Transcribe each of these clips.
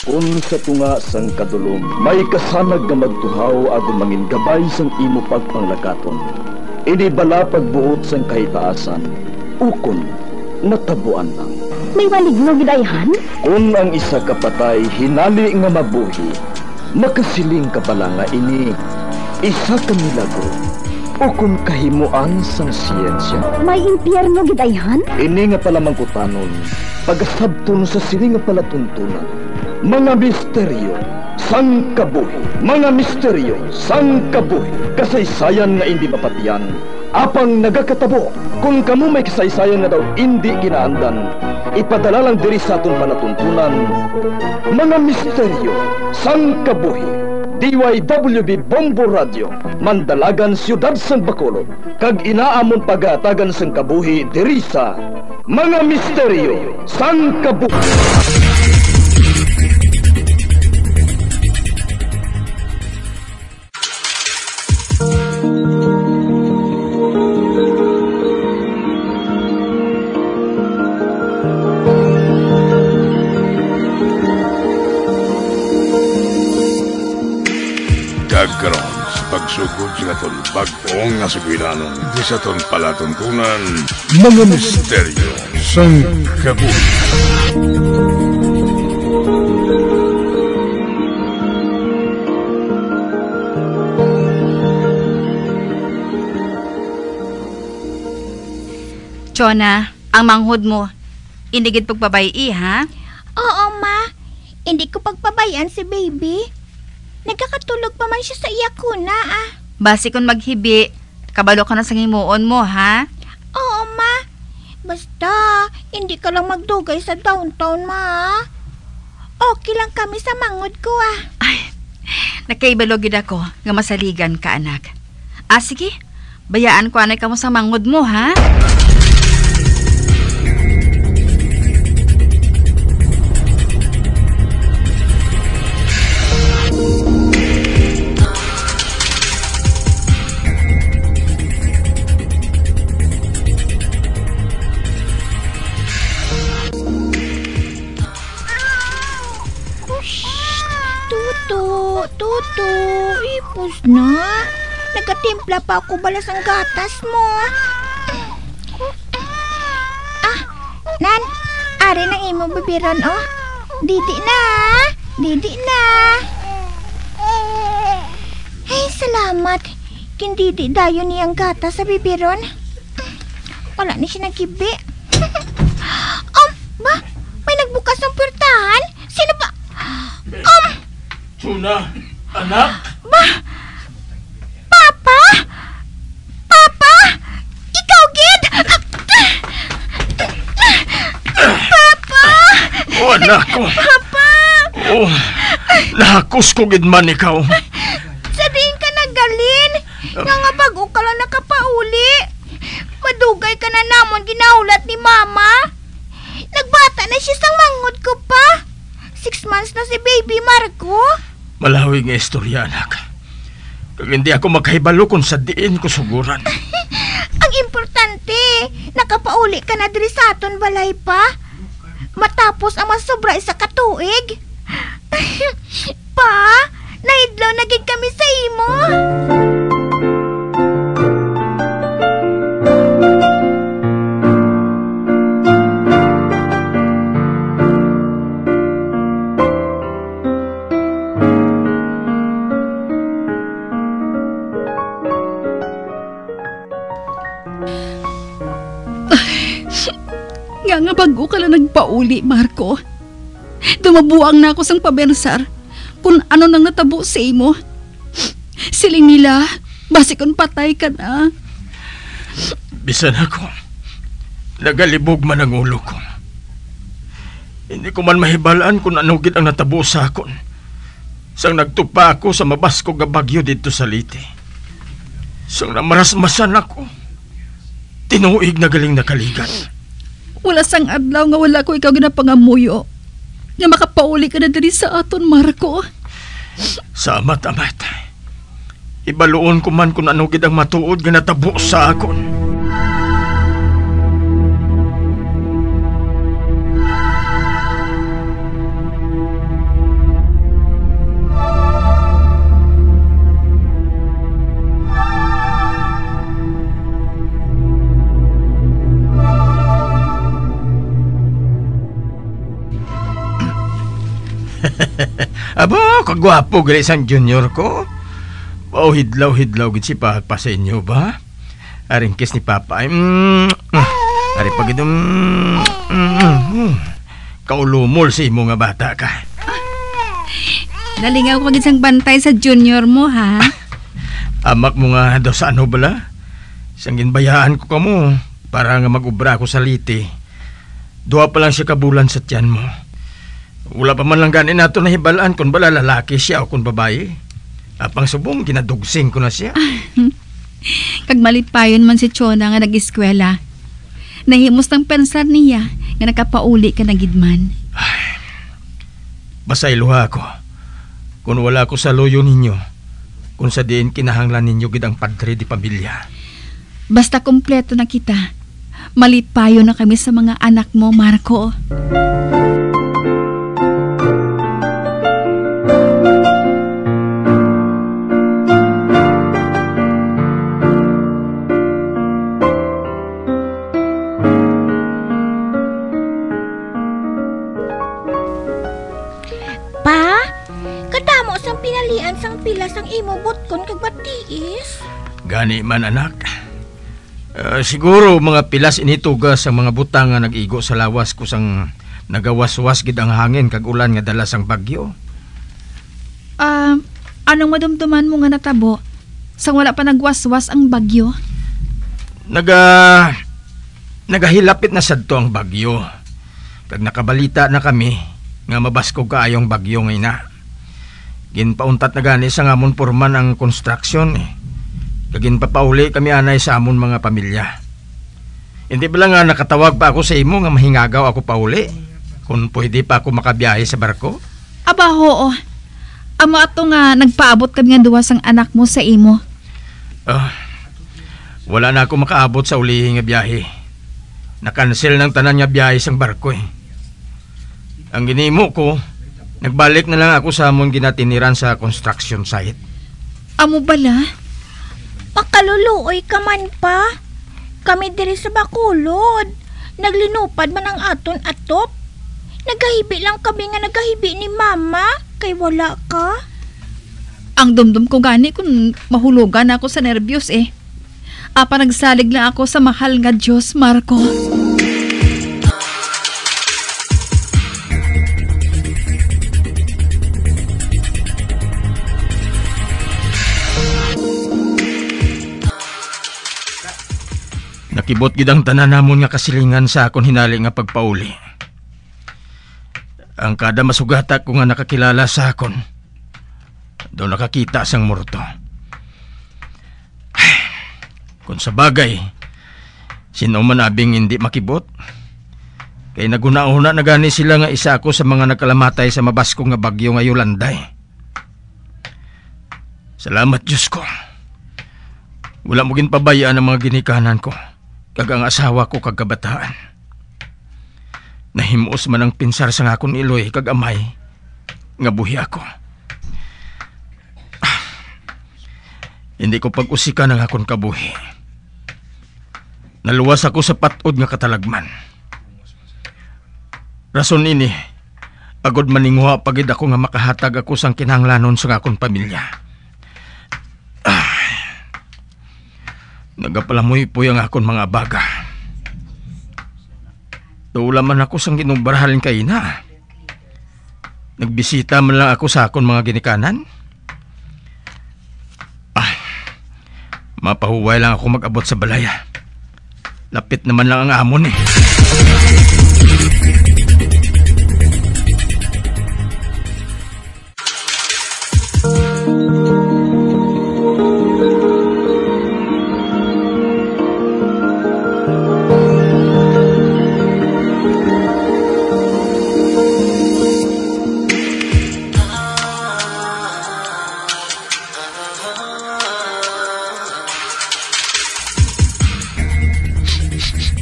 Kung sa tunga sang kadulom, may kasanag nga magtuhaw agon mangin gabay sang imo pagpanglakaton. Ini bala pagbuot sang kahitaasan, ukon natabuan lang. May maligno gidayhan? Kung ang isa kapatay hinali nga mabuhi, makasiling ka pala nga ini isa ka milagro o kung kahimuan sang siyensya. May impyerno gidayhan? Ini nga pala mangkutanon, pagasabton sa sini nga palatuntunan. Mga misteryo sang kabuhi, mga misteryo sang kabuhi, kasaysayan nga hindi mapatiyan, apang nagakatabo. Kung kamo may kasaysayan nga daw hindi ginaandan, ipadala lang diri sa atong palatuntunan. Mga misteryo sang kabuhi, DYWB Bombo Radio, Mandalagan, Siyudad San Bacolod, kag inaamon pagatagan sang kabuhi diri sa Mga Misteryo sang Kabuhi. Karon sa pagsugod sa aton bag-ong nga sugiranon di sa aton palatuntunan, Mga Misteryo sang Kabuhi. Chona, ang manghod mo, indigid pagpabayi, ha? Oo, ma. Hindi ko pagpabayaan si baby. Nagkakatulog pa man siya sa iyakuna, ah. Basi kung maghibi, kabalo ka na sa ngimuon mo, ha? Oo, ma. Basta, hindi ka lang magdugay sa downtown, ma. Okay lang kami sa mangod ko, ah. Ay, nakaibalogid ako nga masaligan ka, anak. Sige, bayaan ko anay ka mo sa mangod mo, ha? Tuto, ipos na. Nagkatimpla pa ako balas ang gatas mo. Nan, ari nang imo bibiron, oh. Didi na. Ay, salamat. Kindidi dayo niyang gatas sa bibiron. Wala ni siya nagkibi. Ba? May nagbukas ng pwertahan? Sino ba? Chona, anak? Papa? Ikaw, Gid? Papa! Oh, anak ko. Papa! Oh, nahakos ko gid man ikaw. Sabihin ka na, Galin. Nga bago ka lang nakapauli. Madugay ka na namon ginaulat ni Mama. Nagbata na siya sang mangod ko pa. 6 months na si baby Marco. Malawi nga istorya, anak. Kag hindi ako makahibalo kung sa diin ko suguran. Ang importante, nakapauli ka na diri sa aton balay pa. Matapos ang masobra isa katuig. Pa, naidlaw na gid kami sa imo. Nga bago ka lang nagpauli, Marco. Dumabuang na ako sang pabersar kung ano nang natabo sa imo. Siling nila, basi kung patay ka na. Bisan ako, nagalibog man ang ulo ko. Hindi ko man mahibalaan kung ano gid ang natabo sa akon. Sang nagtupa ako sa mabasko nga bagyo dito sa Liti. Sang namarasmasan ako, tinuig na galing nakaligan. Wala sang adlaw nga wala ko ikaw ginapangamuyo. Nga makapauli ka na diri sa aton, Marco. Salamat, amat. Ibaluon ko man kung ano gid ang matuod nga natabo sa akon. Aba, kagwapo gali isang junior ko. Hidlaw-hidlaw gid si Papa sa inyo ba? Aring kiss ni Papa ay ari pagid kaulumol si imo nga bata ka. Nalingaw ko gisang bantay sa junior mo, ha? Amak mo nga daw sa ano bala? Isang ginbayaan ko kamo para nga mag-ubra ko sa liti. 2 pa lang siya kabulan sa tiyan mo. Wala pa man lang ganin nato na hibalaan kung bala lalaki siya o kung babae. Apang subong, ginadugsing ko na siya. Kag malipayon man si Chona nga nag-eskwela. Nahimos ng pensar niya nga nakapauli ka na gidman. Basay luha ko. Kung wala ko sa loyo ninyo, kung sa diin kinahanglan ninyo gid ang padre di pamilya. Basta kompleto na kita. Malipayo na kami sa mga anak mo, Marco. Sang pilas ang imo butkon kag batiis. Gani man anak. Siguro mga pilas initugas ang mga butang nga nag-igo sa lawas kusang nagawas-was gid ang hangin kag ulan nga dala sang bagyo. Anong madumduman mo nga natabo sang wala pa nagwas-was ang bagyo? Nagahilapit na sadto ang bagyo. Kag nakabalita na kami nga mabaskog kaayong bagyo ngay na. Ginpauntat na gani sa ngamon porman ang construction Kagin papauli kami anay sa amon mga pamilya. Hindi ba lang nga nakatawag pa ako sa imo nga mahingagaw ako pauli? Kung pwede pa ako makabiyahe sa barko? Aba, oo. Amo ato nga nagpaabot kami nga duwas ang anak mo sa imo. Wala na ako makaabot sa ulihi nga biyahe. Nakansel ng tanan nga biyahe sang barko Ang ginimo ko, nagbalik na lang ako sa amon ginatiniran sa construction site. Amo bala? Makaluluoy ka man pa. Kami diri sa Bacolod. Naglinupad man ang aton atop. Nagahibi lang kami nga nagahibi ni Mama. Kay wala ka. Ang dumdum ko gani kung mahulugan ako sa nervyos nagsalig lang ako sa mahal nga Diyos, Marco. Nakibot gid ang tanan namon nga kasilingan sa akon hinali nga pagpauli. Ang kada masugata ko nga nakakilala sa akon, do nakakita sang morto. Kung sa bagay, sino man abing hindi makibot? Kay naguna-una na gani sila nga isa ako sa mga nagkalamatay sa mabasko nga bagyo nga Yolanday. Salamat Diyos ko. Wala mo ginpabayaan ang mga ginikanan ko, kag ang asawa ko kag kabataan. Nahimuos man ang pinsar sa akon iloy kag amay, nga buhi ako. Hindi ko pag-usikan ang akon kabuhi. Naluwas ako sa patod nga katalagman. Rason ini, agod maningwa pagid ako nga makahatag ako sang kinahanglanon sa akon pamilya. Nagapalamoy-poy ang akon mga baga. Tuulaman ako sang ginumbarahalin kay ina. Nagbisita man lang ako sa akon mga ginikanan. Mapahuway lang ako mag-abot sa balaya. Lapit naman lang ang amon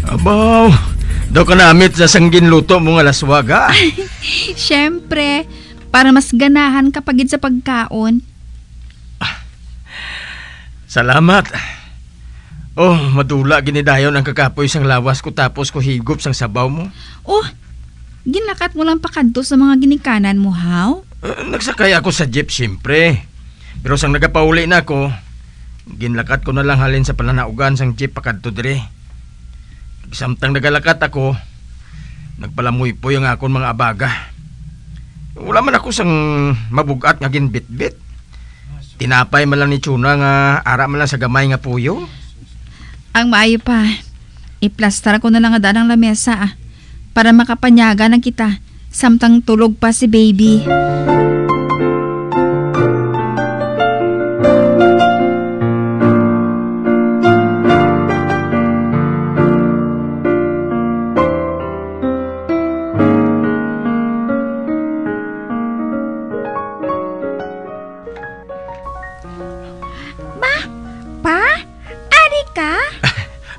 Abaw, daw ka namit sa sanggin luto mo nga laswaga. Siyempre, para mas ganahan kapagid sa pagkaon. Salamat. Madula ginidayon ang kakapoy sang lawas ko tapos ko higop sang sabaw mo. Ginlakat mo lang pakadto sa mga ginikanan mo, haw? Nagsakay ako sa jeep siyempre. Pero sang nagapauli na ako, ginlakat ko na lang halin sa palanaugan sang jeep pakadto dire. Samtang nagalakat ako, nagpalamoy-poy ang akong mga abaga. Wala man ako sang mabugat nga ginbitbit. Tinapay man lang ni Chuna nga ara man lang sa gamay nga puyo. Ang maayo pa, iplastar ko na lang nga danang lamesa para makapanyaga ng kita samtang tulog pa si baby.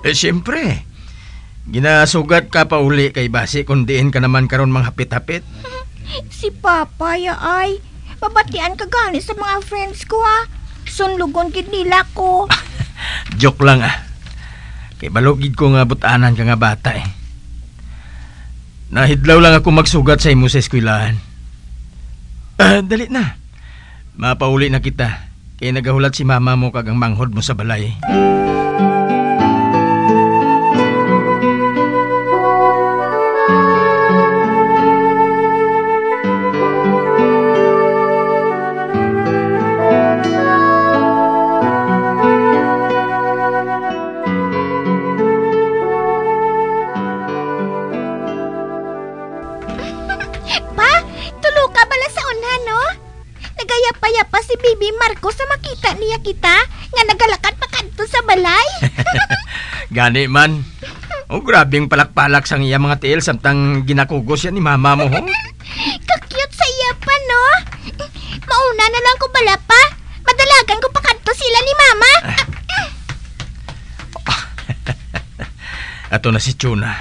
Siyempre, ginasugat ka pa uli kay basi kung diin ka naman karon mga hapit-hapit. Si Papa, ay. Babatian ka gani sa mga friends ko, Sunlugon gid nila ko. Joke lang, Kay balogid ko nga butanan ka nga bata, Nahidlaw lang ako magsugat sa imo sa eskwelahan. Dali na. Mapauli na kita. Kaya nagahulat si mama mo kag ang manghod mo sa balay. Nagayapa-yapa si Bibi Marco sa makita niya kita nga nagalakad pa kadto sa balay. Gani man. Grabing palak-palak sang iya mga tiil samtang ginakugos yan ni mama mo. Kakyut sa iya pa, no? Mauna na lang ko bala pa. Madalagan ko pa kadto sila ni mama. Ato na si Chuna.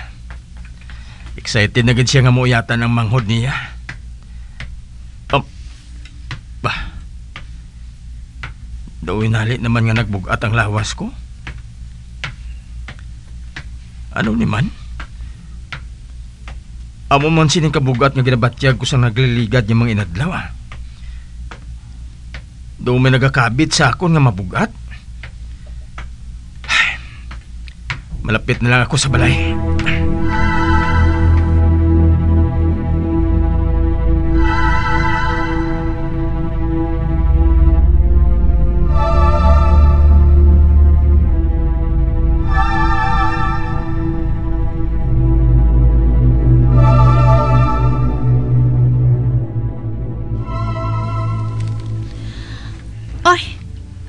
Excited na gid siya nga muuyatan ang manghod niya. Daoy nalit naman nga nagbugat ang lawas ko. Ano ni man? Amo man sining kabugat nga ginabatyag ko sa nagliligad yung mga inadlaw. Daw may nagakabit sa akon nga mabugat. Malapit na lang ako sa balay.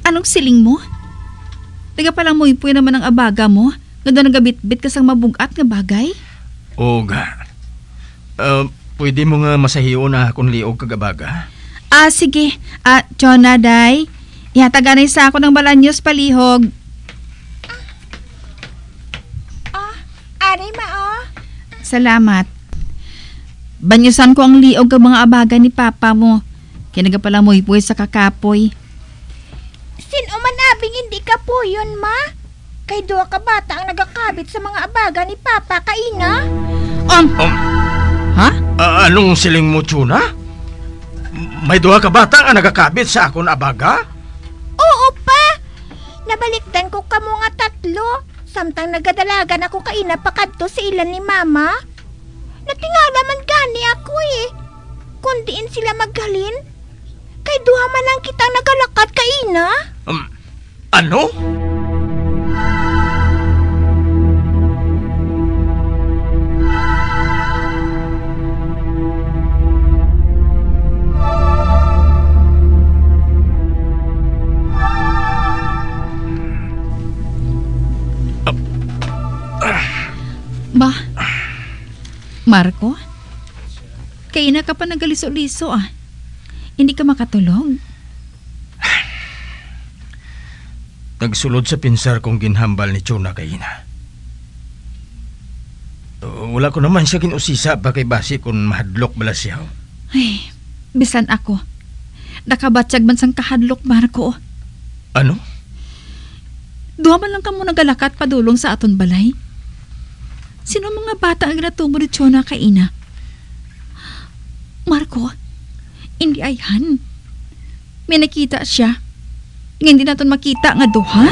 Anong siling mo? Taga palang mo ipuy naman ang abaga mo. Ganda nagabit-bit ka sang mabugat nga bagay. Oo ga. Pwede mo nga masahiyo na akong liog kagabaga? Sige. Chona, day. Ihataganay sa ako ng balanyos palihog. Ari ma, Salamat. Banyusan ko ang liog ng mga abaga ni papa mo. Kinaga pala mo ipuy sa kakapoy. Sino man abing hindi ka po yun, ma? Kay duwa ka bata ang nagakabit sa mga abaga ni Papa kaina? Ha? Anong siling mo, Chuna? May duha ka bata ang nagakabit sa akong abaga? Oo pa! Nabalikdan ko kamo nga tatlo. Samtang nagadalagan ako kaina pakadto sa ilan ni Mama. Natingala man gani ako Kung diin sila maghalin, kay duha man lang kitang nagalakad kaina. Ano? Ba? Marco? Kaina ka pa nagaliso-liso Hindi ka makatulog? Nagsulod sa pinsar kong ginhambal ni Chuna kaina. Wala ko naman siya kinusisa pa kay basi kung mahadlok bala siya. Ay, bisan ako. Nakabatsyag man sang kahadlok, Marco. Ano? Duha man lang ka mo nagalakat padulong sa aton balay. Sino mga bata ang ginatubo ni Chona kaina? Marco, hindi ayhan. May nakita siya. Hindi natin makita nga duha.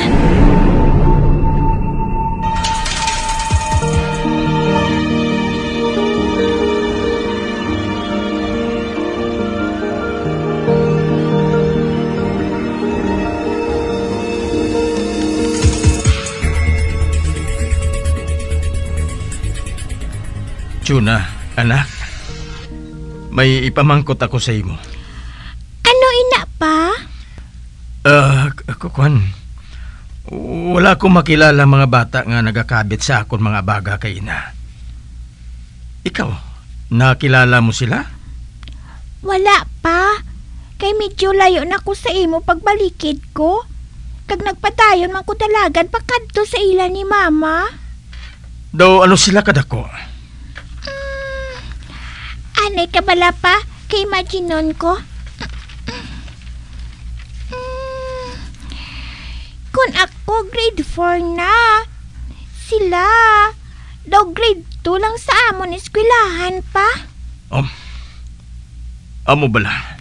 Chuna, anak, may ipamangkot ako sa imo. Ano ina pa? Kuan, wala akong makilala mga bata nga nagakabit sa akon mga baga kay ina. Ikaw, nakilala mo sila? Wala pa. Kay medyo layo na ko sa imo pagbalikid ko. Kag nagpadayon man ko dalagan pakadto sa ila ni mama. Daw ano sila kadako? Anay ka bala pa? Kay imaginon ko. Kung ako grade 4 na. Sila. Daw grade 2 lang sa amon eskwelahan pa. Amo bala?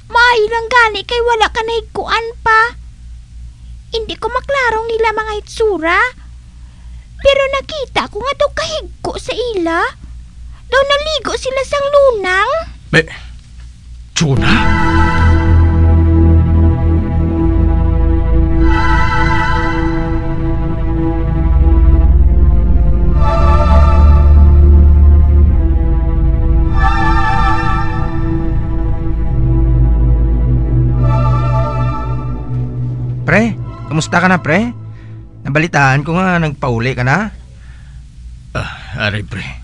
Maayo lang gani kay wala ka nahigkuan pa. Hindi ko maklarong nila mga itsura. Pero nakita ko nga daw kahigko sa ila. Daw naligo sila sang lunang. Chuna? Pre, kamusta ka na, pre? Nabalitaan ko nga nagpauli ka na. Ari pre.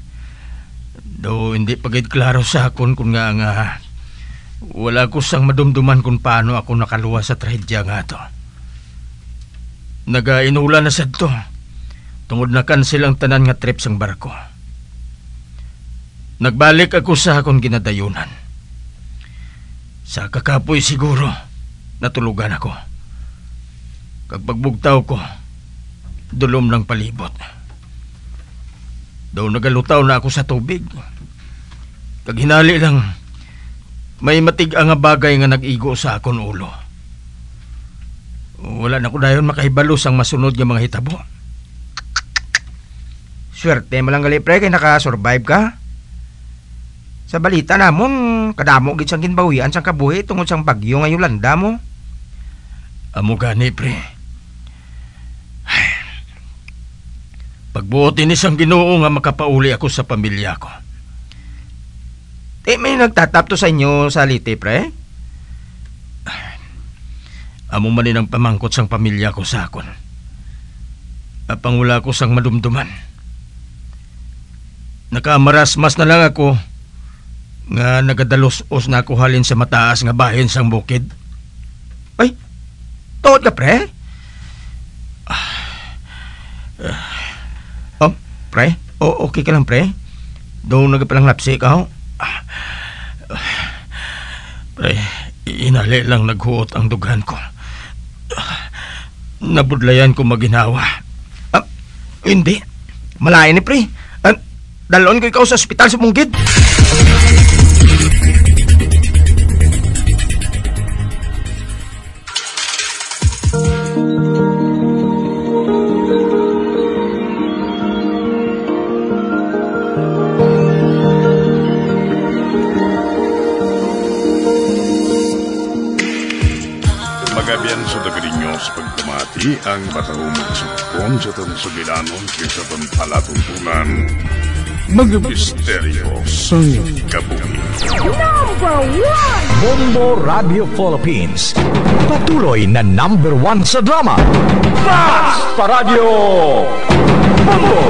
Do hindi pagid klaro sa akon kung nga wala ko sang madumduman kung paano ako nakaluwa sa trahedya nga to. Nagainula na sad to. Tungod na cancel ang tanan nga trip sang barko. Nagbalik ako sa akong ginadayunan. Sa kakapoy siguro natulugan ako. Kag pagbugtaw ko, dulom ng palibot. Daw nagalutaw na ako sa tubig. Kag hinali lang, may matig-a nga bagay nga nag-igo sa akon ulo. Wala na ko dayon makahibalo sang masunod nga mga hitabo. Swerte mo lang gali, pre, kay nakasurvive ka. Sa balita namon, kadamo gid sang ginbawian sang kabuhi tungod sang bagyo nga Yolanda mo. Amo gani, pre. Pagbuot ini sang Ginoo nga makapauli ako sa pamilya ko. May nagtatapto sa inyo sa liti, pre? Amo man ang pamangkot sang pamilya ko sa akon. Apang wala ko sang madumduman. Nakamarasmas na lang ako nga nagadalos-os na ako halin sa mataas nga bahin sang bukid. Ay, tuod ka, pre? Pre? Okay ka lang, pre? Doon nagapalang lapsi ka, ho? Pre, inali lang naghuot ang dugan ko. Nabudlayan ko maginawa. Hindi. Malayan ni, pre. Dalon ko ikaw sa ospital sa Munggid. Magabian sa dagarinyo sa pagtamati ang batahumang sukon sa tansugilanon kaysa palatuntunan. Mga misteryo sa kabuhi. Number 1! Bombo Radio Philippines. Patuloy na number 1 sa drama. Mas Paradio Bombo!